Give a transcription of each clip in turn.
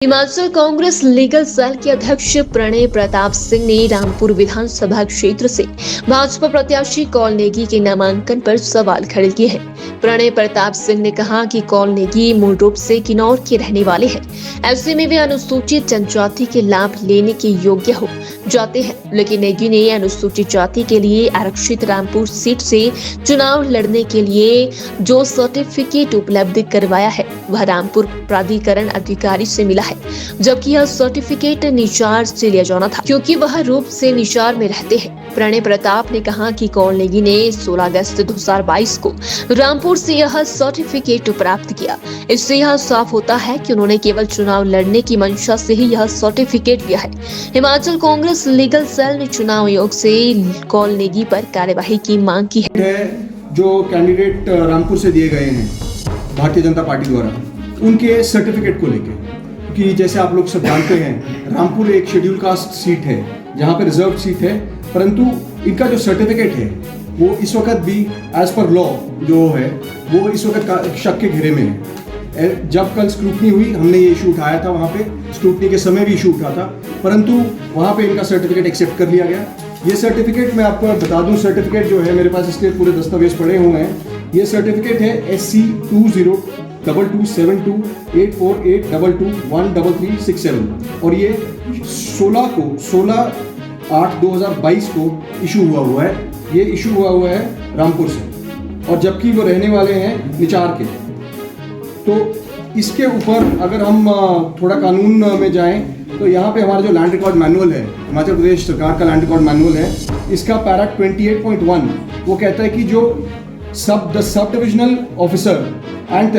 Himachal Congress legal cell के अध्यक्ष प्रणय प्रताप सिंह ने रामपुर विधानसभा क्षेत्र से भाजपा प्रत्याशी कौल नेगी के नामांकन पर सवाल खड़े किए हैं। प्रणय प्रताप सिंह ने कहा कि कौल नेगी मूल रूप से किन्नौर के रहने वाले हैं। ऐसे में वे अनुसूचित जनजाति के लाभ लेने के योग्य हो जाते हैं, लेकिन नेगी ने अनुसूचित जाति के लिए आरक्षित रामपुर सीट से चुनाव लड़ने के लिए जो सर्टिफिकेट उपलब्ध करवाया है वह रामपुर प्राधिकरण अधिकारी से मिला है, जबकि यह सर्टिफिकेट निचार से लिया जाना था क्योंकि वह रूप से निचार में रहते हैं। प्रणय प्रताप ने कहा कि कौल नेगी ने 16 अगस्त 2022 को रामपुर से यह सर्टिफिकेट प्राप्त किया। इससे यह साफ होता है कि उन्होंने केवल चुनाव लड़ने की मंशा से ही यह सर्टिफिकेट लिया है। हिमाचल कांग्रेस लीगल सेल ने चुनाव आयोग से कौल नेगी पर कार्यवाही की मांग की है। जो कैंडिडेट रामपुर से दिए गए हैं भारतीय जनता पार्टी द्वारा, उनके सर्टिफिकेट को लेके, क्योंकि जैसे आप लोग सब जानते हैं रामपुर एक शेड्यूल कास्ट सीट है जहाँ पे रिजर्व सीट है, परंतु इनका जो सर्टिफिकेट है वो इस वक्त भी एज पर लॉ जो है वो इस वक्त शक के घेरे में है। जब कल स्क्रूटनी हुई हमने ये इशू उठाया था, वहाँ पे स्क्रूटनी के समय भी इशू उठा था, परंतु वहाँ पे इनका सर्टिफिकेट एक्सेप्ट कर लिया गया। ये सर्टिफिकेट मैं आपको बता दूँ, सर्टिफिकेट जो है मेरे पास इसके पूरे दस्तावेज पड़े हुए हैं। ये सर्टिफिकेट है SC 20227848221337 और ये 16/8/2022 को इशू हुआ है। ये इशू हुआ है रामपुर से, और जबकि वो रहने वाले हैं निचार के। तो इसके ऊपर अगर हम थोड़ा कानून में जाएं तो यहाँ पे हमारा जो लैंड रिकॉर्ड मैनुअल है, हिमाचल प्रदेश सरकार का लैंड रिकॉर्ड मैनुअल है, इसका पैरा 28.1 वो कहता है कि जो sub divisional officer and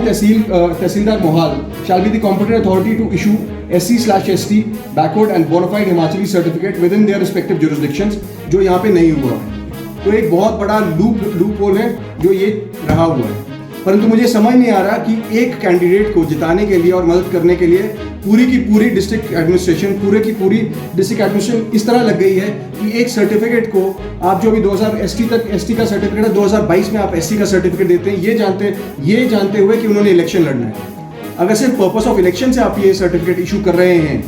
tehsildar Mohal shall be the competent authority to issue SC/ST backward and bona fide Himachali certificate with in their respective jurisdictions, जो यहाँ पे नहीं हुआ है। तो एक बहुत बड़ा लूप होल है जो ये रहा हुआ है। परंतु मुझे समझ नहीं आ रहा कि एक कैंडिडेट को जिताने के लिए और मदद करने के लिए पूरी की पूरी डिस्ट्रिक्ट एडमिनिस्ट्रेशन इस तरह लग गई है कि एक सर्टिफिकेट को आप जो भी 2000 ST का सर्टिफिकेट है, 2022 में आप SC का सर्टिफिकेट देते हैं, ये जानते हुए कि उन्होंने इलेक्शन लड़ना है। अगर सिर्फ पर्पस ऑफ इलेक्शन से आप ये सर्टिफिकेट इशू कर रहे हैं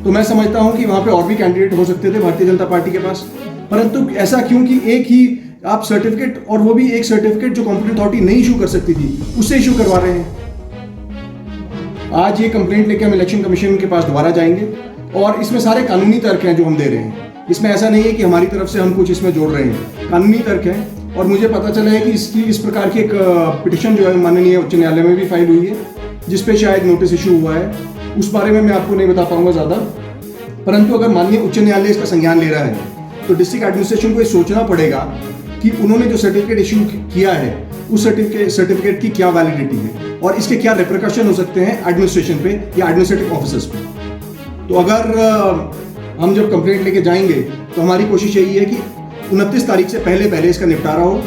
तो मैं समझता हूं कि वहां पे और भी कैंडिडेट हो सकते थे भारतीय जनता पार्टी के पास, परंतु ऐसा क्यों कि एक ही आप सर्टिफिकेट, और वो भी एक सर्टिफिकेट जो कॉम्पिटेंट अथॉरिटी नहीं इशू कर सकती थी, उससे इशू करवा रहे हैं। आज ये कंप्लेंट लेके हम इलेक्शन कमीशन के पास दोबारा जाएंगे और इसमें सारे कानूनी तर्क हैं जो हम दे रहे हैं। इसमें ऐसा नहीं है कि हमारी तरफ से हम कुछ इसमें जोड़ रहे हैं, कानूनी तर्क है। और मुझे पता चला है कि इस प्रकार की एक पिटिशन जो है माननीय उच्च न्यायालय में भी फाइल हुई है, जिसपे शायद नोटिस इशू हुआ है। उस बारे में मैं आपको नहीं बता पाऊंगा ज़्यादा, परंतु अगर माननीय उच्च न्यायालय इसका संज्ञान ले रहा है तो डिस्ट्रिक्ट एडमिनिस्ट्रेशन को ये सोचना पड़ेगा कि उन्होंने जो सर्टिफिकेट इशू किया है उस सर्टिफिकेट की क्या वैलिडिटी है और इसके क्या रिप्रिकॉशन हो सकते हैं एडमिनिस्ट्रेशन पे या एडमिनिस्ट्रेटिव ऑफिसर्स पे। तो अगर हम जब कंप्लेंट लेके जाएंगे तो हमारी कोशिश यही है कि 29 तारीख से पहले इसका निपटारा हो,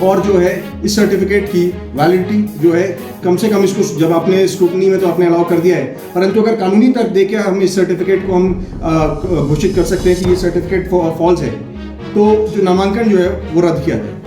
और जो है इस सर्टिफिकेट की वैलिडिटी जो है कम से कम, इसको जब आपने स्क्रूटनी में तो आपने अलाउ कर दिया है, परंतु अगर कानूनी तर्क देके हम इस सर्टिफिकेट को हम घोषित कर सकते हैं कि ये सर्टिफिकेट फॉल्स है, तो जो नामांकन जो है वो रद्द किया जाए।